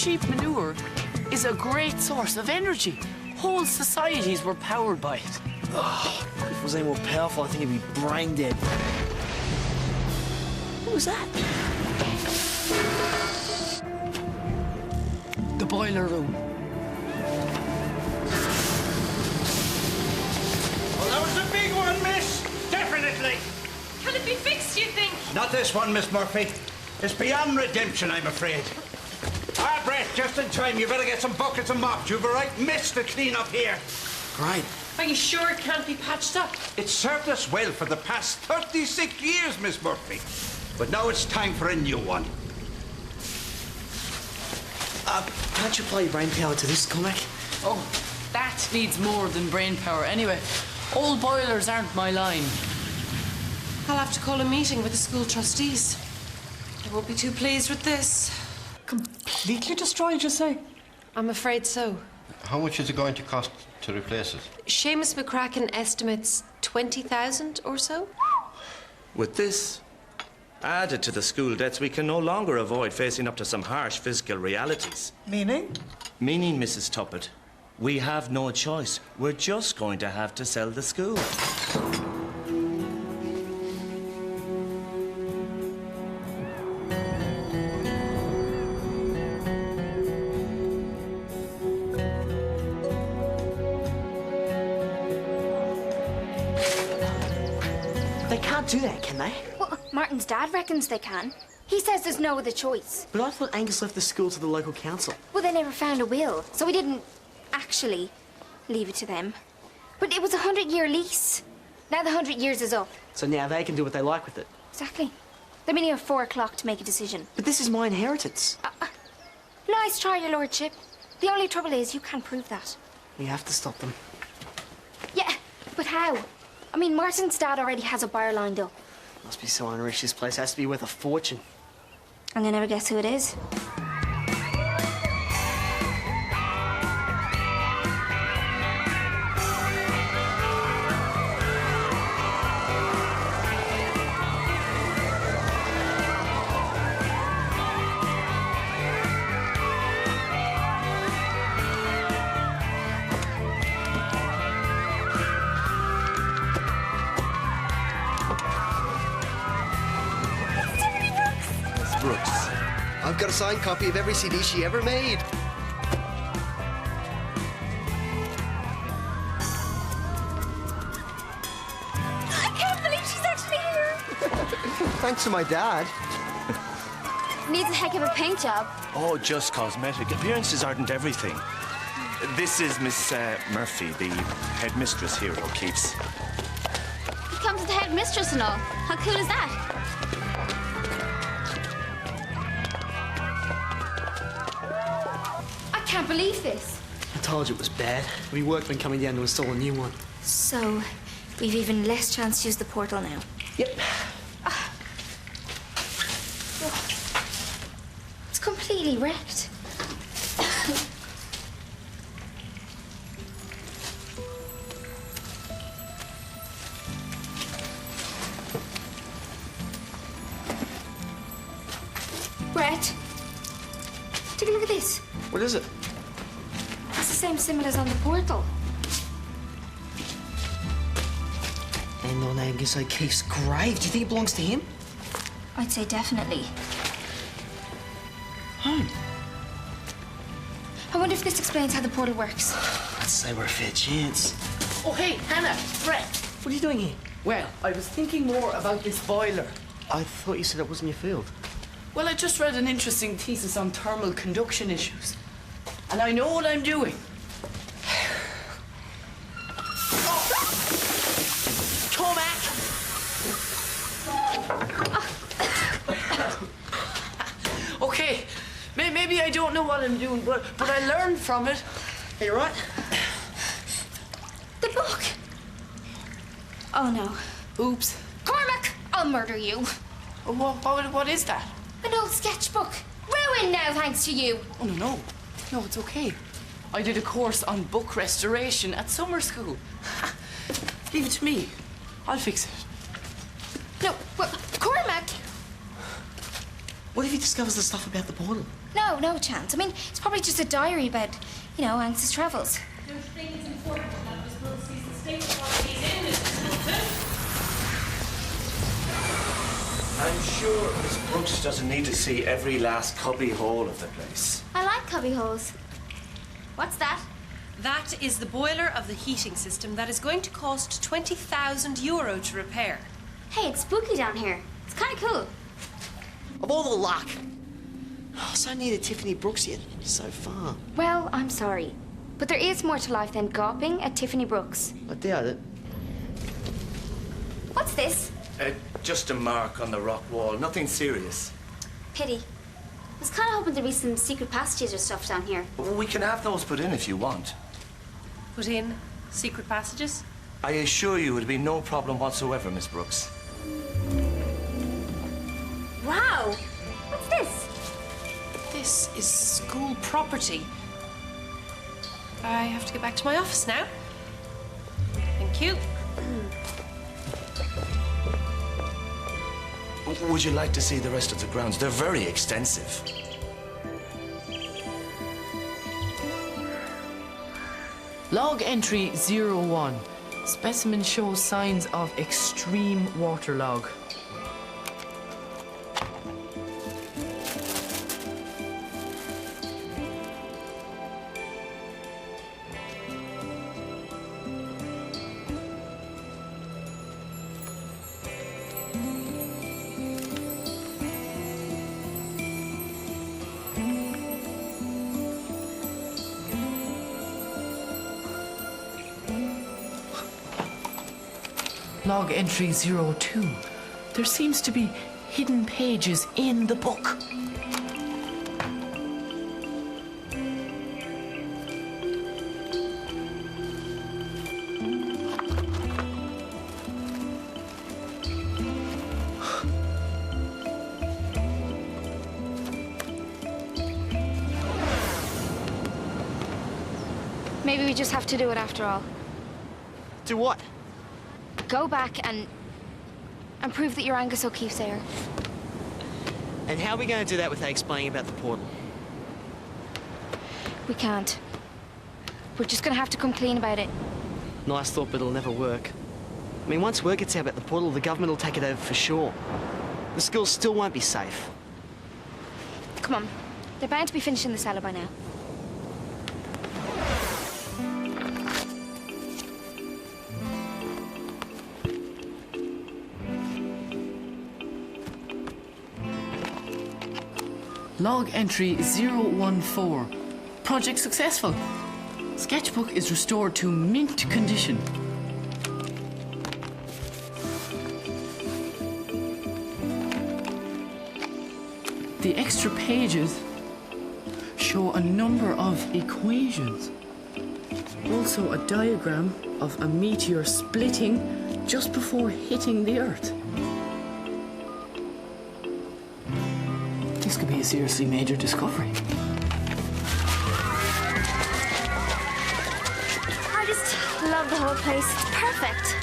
sheep manure is a great source of energy. Whole societies were powered by it. Oh, if it was any more powerful, I think it'd be brain dead. What was that? The boiler room. Well, that was a big one, miss. Definitely. Can it be fixed, you think? Not this one, Miss Murphy. It's beyond redemption, I'm afraid. Ah, Brett, just in time. You better get some buckets and mops. You've a right mess to clean up here. Right. Are you sure it can't be patched up? It's served us well for the past 36 years, Miss Murphy. But now it's time for a new one. Can't you apply your brain power to this, Cormac? Oh, that needs more than brain power. Anyway, old boilers aren't my line. I'll have to call a meeting with the school trustees. They won't be too pleased with this. Completely destroyed, you say? I'm afraid so. How much is it going to cost to replace it? Seamus McCracken estimates 20,000 or so. With this added to the school debts, we can no longer avoid facing up to some harsh physical realities. Meaning? Meaning, Mrs. Tuppett, we have no choice. We're just going to have to sell the school. They can't do that, can they? Well, Martin's dad reckons they can. He says there's no other choice. But I thought Angus left the school to the local council. Well, they never found a will, so we didn't actually leave it to them. But it was a 100-year lease. Now the 100 years is up. So now they can do what they like with it. Exactly. They're meeting at 4 o'clock to make a decision. But this is my inheritance. Nice try, your lordship. The only trouble is you can't prove that. We have to stop them. Yeah, but how? I mean, Martin's dad already has a buyer lined up. Must be so unrich. This place has to be worth a fortune. And I never guess who it is. Brooks. I've got a signed copy of every CD she ever made. I can't believe she's actually here. Thanks to my dad. Needs a heck of a paint job. Oh, just cosmetic. Appearances aren't everything. This is Miss Murphy, the headmistress here at O'Keefe's. He comes with the headmistress and all. How cool is that? I can't believe this. I told you it was bad. We workmen coming down to install a new one. So, we've even less chance to use the portal now. Yep. It's completely wrecked. Brett, take a look at this. What is it? It's the same symbol as on the portal. And on Aonghus O'Keefe's grave. Do you think it belongs to him? I'd say definitely. Home. I wonder if this explains how the portal works. I'd say we're a fair chance. Oh, hey, Hannah, Brett. What are you doing here? Well, I was thinking more about this boiler. I thought you said it wasn't your field. Well, I just read an interesting thesis on thermal conduction issues. And I know what I'm doing. Cormac! Okay, maybe I don't know what I'm doing, but I learned from it. Are you right? The book! Oh no. Oops. Cormac, I'll murder you. What is that? An old sketchbook. Ruined now, thanks to you. Oh, no. No, it's okay. I did a course on book restoration at summer school. Leave it to me. I'll fix it. No, well, Cormac. What if he discovers the stuff about the portal? No, no chance. I mean, it's probably just a diary about, you know, Angus' travels. Don't you think it's important that Miss Brooks sees the state of what he's in, Mr Staunton? I'm sure Miss Brooks doesn't need to see every last cubby hole of the place. I like cubby holes. What's that? That is the boiler of the heating system that is going to cost €20,000 to repair. Hey, it's spooky down here. It's kind of cool. Of all the luck. Oh, so near to Tiffany Brooks yet so far. Well, I'm sorry. But there is more to life than gawping at Tiffany Brooks. I doubt it. What's this? Just a mark on the rock wall, nothing serious. Pity. I was kind of hoping there'd be some secret passages or stuff down here. Well, we can have those put in if you want. Put in secret passages? I assure you it'll be no problem whatsoever, Miss Brooks. Wow! What's this? This is school property. I have to get back to my office now. Thank you. Would you like to see the rest of the grounds? They're very extensive. Log entry 01. Specimen shows signs of extreme waterlog. Log entry 02. There seems to be hidden pages in the book. Maybe we just have to do it after all. Do what? Go back and prove that you're Aonghus O'Keefe's heir. And how are we going to do that without explaining about the portal? We can't. We're just gonna have to come clean about it. Nice thought, but it'll never work. I mean, once word gets out about the portal, the government will take it over for sure. The school still won't be safe. Come on. They're bound to be finishing the cellar by now. Log entry 014. Project successful. Sketchbook is restored to mint condition. The extra pages show a number of equations. Also a diagram of a meteor splitting just before hitting the Earth. This could be a seriously major discovery. I just love the whole place. It's perfect.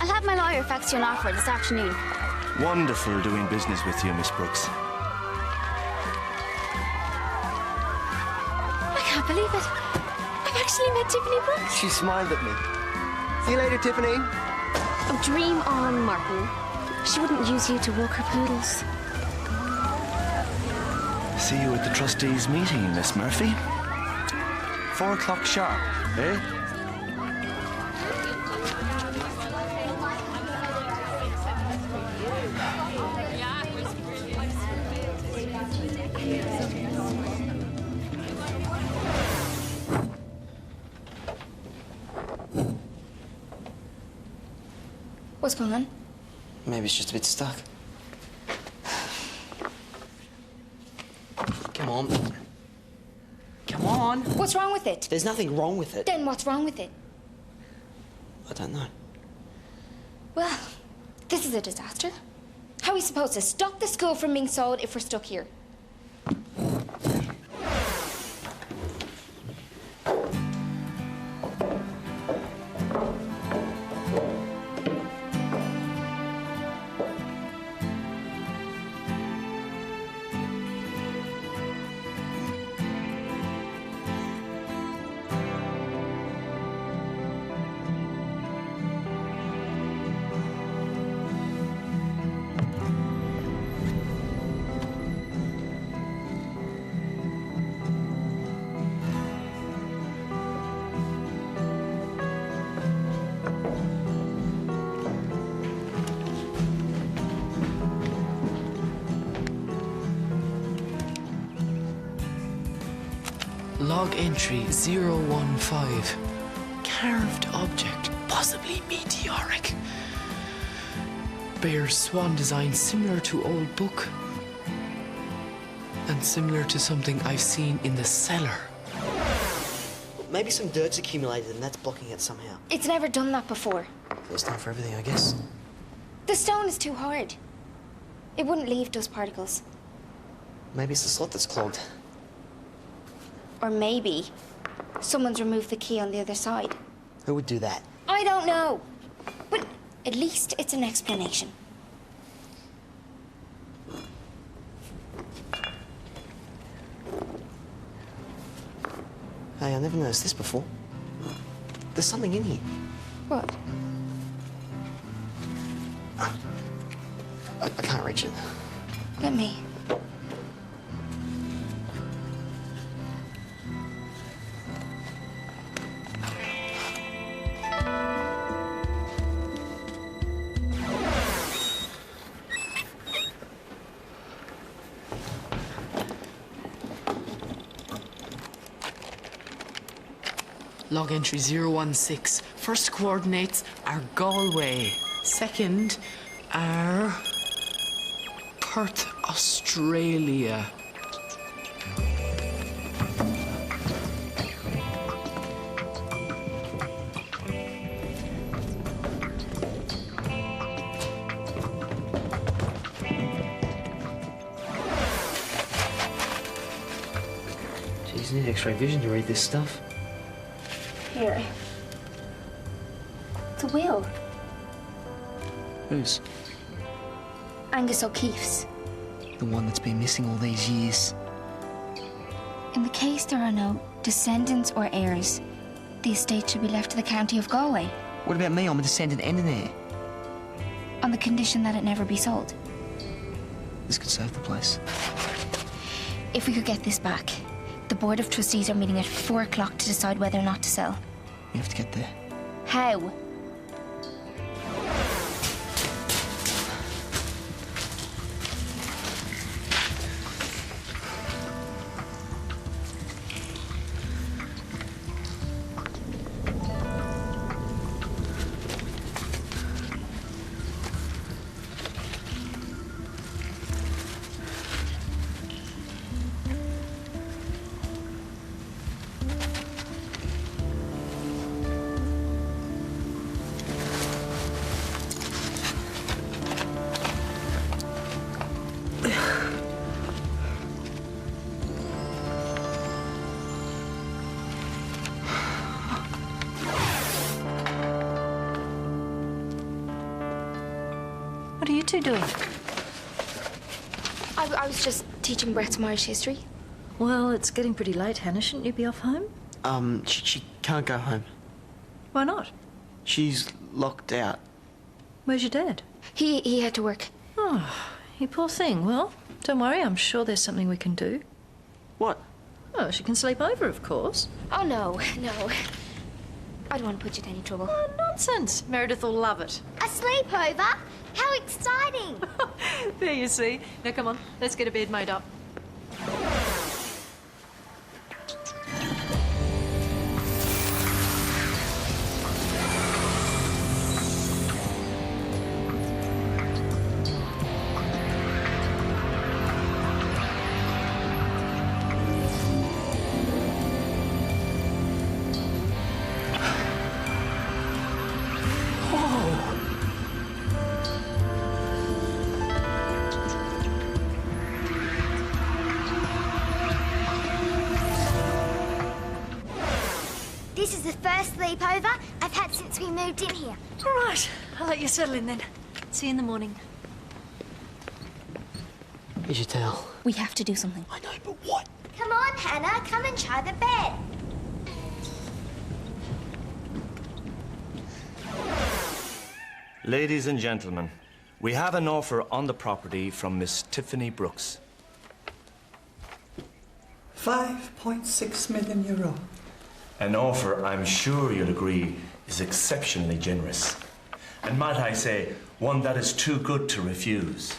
I'll have my lawyer fax you an offer this afternoon. Wonderful doing business with you, Miss Brooks. I can't believe it. I've actually met Tiffany Brooks. She smiled at me. See you later, Tiffany. Oh, dream on, Martin. She wouldn't use you to walk her poodles. See you at the trustees' meeting, Miss Murphy. 4 o'clock sharp, eh? What's going on? Maybe it's just a bit stuck. Come on. Come on. What's wrong with it? There's nothing wrong with it. Then what's wrong with it? I don't know. Well, this is a disaster. How are we supposed to stop the school from being sold if we're stuck here? Log entry 015. Carved object, possibly meteoric. Bears swan design similar to old book. And similar to something I've seen in the cellar. Maybe some dirt's accumulated and that's blocking it somehow. It's never done that before. First time for everything, I guess. The stone is too hard. It wouldn't leave dust particles. Maybe it's the slot that's clogged. Or maybe someone's removed the key on the other side. Who would do that? I don't know. But at least it's an explanation. Hey, I never noticed this before. There's something in here. What? I can't reach it. Let me. Log entry 016. First coordinates are Galway. Second are Perth, Australia. Jeez, you need X-ray vision to read this stuff. Here. It's a will. Whose? Aonghus O'Keefe's. The one that's been missing all these years. In the case there are no descendants or heirs, the estate should be left to the county of Galway, What about me? I'm a descendant and an heir. on the condition that it never be sold. This could save the place. If we could get this back, the Board of Trustees are meeting at 4 o'clock to decide whether or not to sell. You have to get there. How? What are you two doing? I was just teaching Brett some Irish history. Well, it's getting pretty late, Hannah. Shouldn't you be off home? She can't go home. Why not? She's locked out. Where's your dad? He had to work. Oh, you poor thing. Well, don't worry. I'm sure there's something we can do. What? Well, she can sleep over, of course. Oh, no. I don't want to put you to any trouble. Oh, nonsense. Meredith will love it. A sleepover? How exciting! There you see. Now, come on. Let's get a bed made up. This is the first sleepover I've had since we moved in here. All right. I'll let you settle in then. See you in the morning. Here's your towel. We have to do something. I know, but what? Come on, Hannah. Come and try the bed. Ladies and gentlemen, we have an offer on the property from Miss Tiffany Brooks. 5.6 million euro. An offer I'm sure you'll agree is exceptionally generous. And might I say, one that is too good to refuse.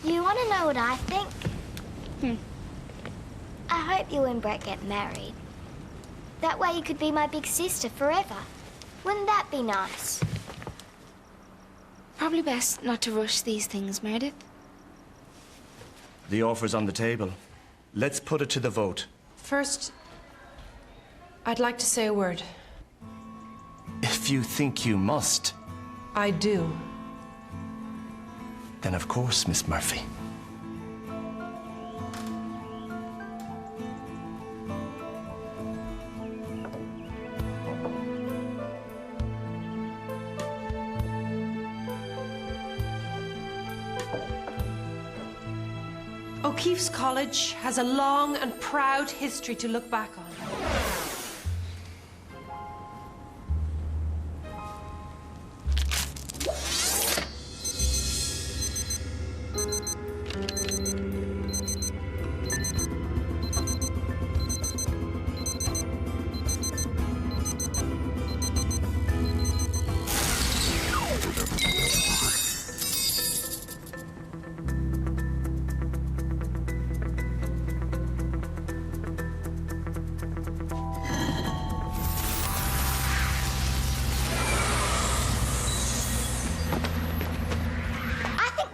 You want to know what I think? I hope you and Brett get married. That way you could be my big sister forever. Wouldn't that be nice? Probably best not to rush these things, Meredith. The offer's on the table. Let's put it to the vote. First, I'd like to say a word. If you think you must, I do. then of course, Miss Murphy. O'Keefe's College has a long and proud history to look back on.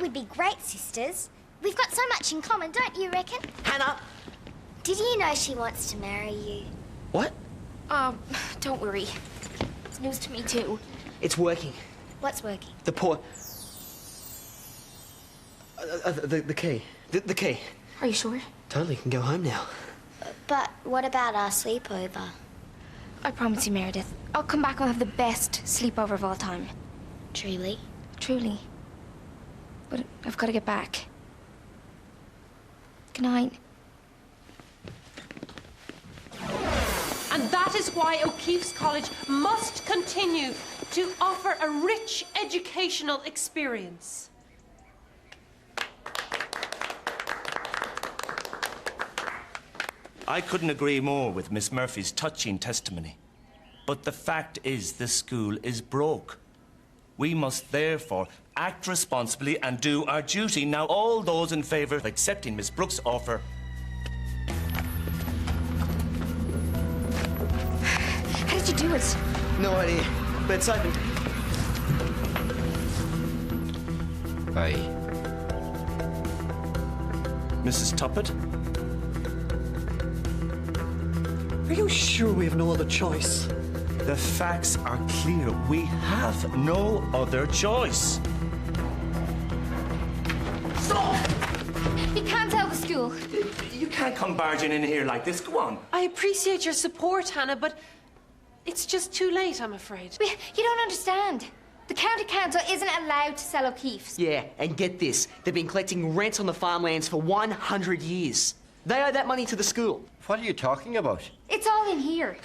We'd be great sisters. We've got so much in common, don't you reckon? Hannah! Did you know she wants to marry you? What? Don't worry. It's news to me too. It's working. What's working? The key. The key. Are you sure? Totally can go home now. But what about our sleepover? I promise you, Meredith. I'll come back and we'll have the best sleepover of all time. Truly? Truly. But I've got to get back. Good night. And that is why O'Keefe's College must continue to offer a rich educational experience. I couldn't agree more with Miss Murphy's touching testimony. But the fact is, the school is broke. We must therefore act responsibly and do our duty. Now, all those in favour of accepting Miss Brooks' offer. How did you do it? No idea, but it's open. Aye. Mrs. Tuppett? Are you sure we have no other choice? The facts are clear. We have no other choice. Stop! You can't tell the school. You can't come barging in here like this. Go on. I appreciate your support, Hannah, but it's just too late, I'm afraid. You don't understand. The county council isn't allowed to sell O'Keefe's. Yeah, and get this. They've been collecting rent on the farmlands for 100 years. They owe that money to the school. What are you talking about? It's all in here.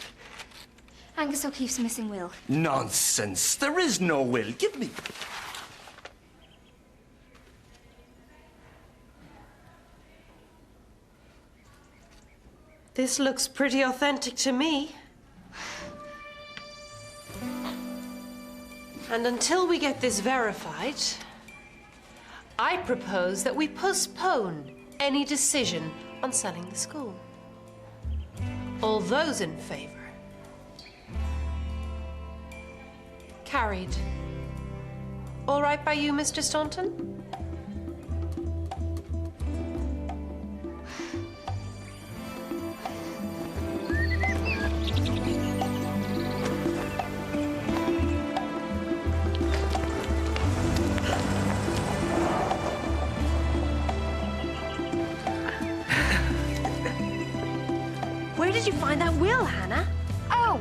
Aonghus O'Keefe's missing will. Nonsense. There is no will. Give me. This looks pretty authentic to me. And until we get this verified, I propose that we postpone any decision on selling the school. All those in favour? Carried. All right by you, Mr. Staunton? Where did you find that will, Hannah? Oh,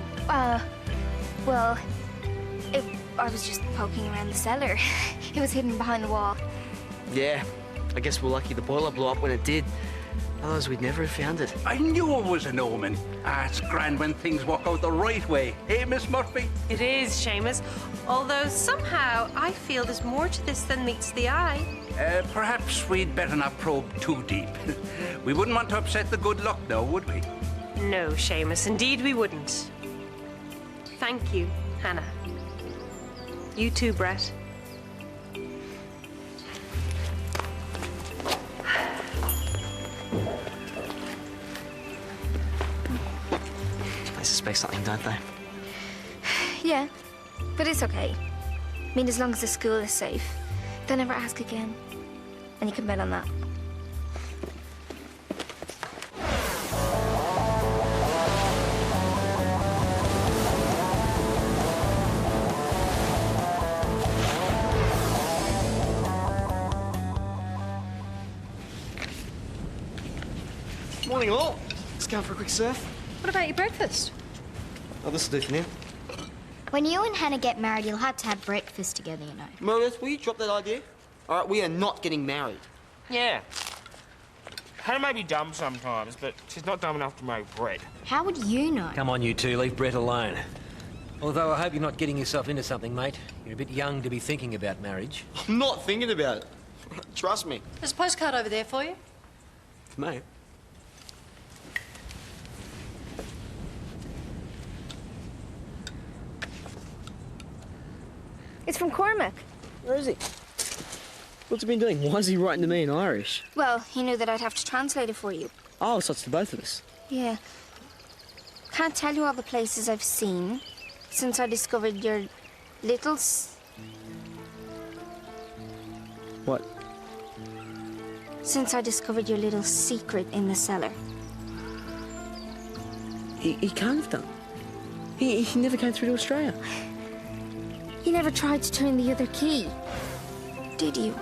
well, I was just poking around the cellar. It was hidden behind the wall. Yeah, I guess we're lucky the boiler blew up when it did. Otherwise, we'd never have found it. I knew it was an omen. It's grand when things work out the right way. Eh, Miss Murphy? It is, Seamus. Although somehow I feel there's more to this than meets the eye. Perhaps we'd better not probe too deep. We wouldn't want to upset the good luck, though, would we? No, Seamus, indeed we wouldn't. Thank you, Hannah. You too, Brett. They suspect something, don't they? Yeah, but it's okay. I mean, as long as the school is safe, they'll never ask again. And you can bet on that. Morning, all. Let's go for a quick surf. What about your breakfast? Oh, this will do for now. When you and Hannah get married, you'll have to have breakfast together, you know. Meredith, will you drop that idea? All right, we are not getting married. Yeah. Hannah may be dumb sometimes, but she's not dumb enough to marry Brett. How would you know? Come on, you two, leave Brett alone. Although I hope you're not getting yourself into something, mate. You're a bit young to be thinking about marriage. I'm not thinking about it. Trust me. There's a postcard over there for you. For me? It's from Cormac. Where is he? What's he been doing? Why is he writing to me in Irish? Well, he knew that I'd have to translate it for you. Oh, so it's to both of us. Yeah. Can't tell you all the places I've seen since I discovered your little... What? Since I discovered your little secret in the cellar. He can't have done. He never came through to Australia. You never tried to turn the other key, did you?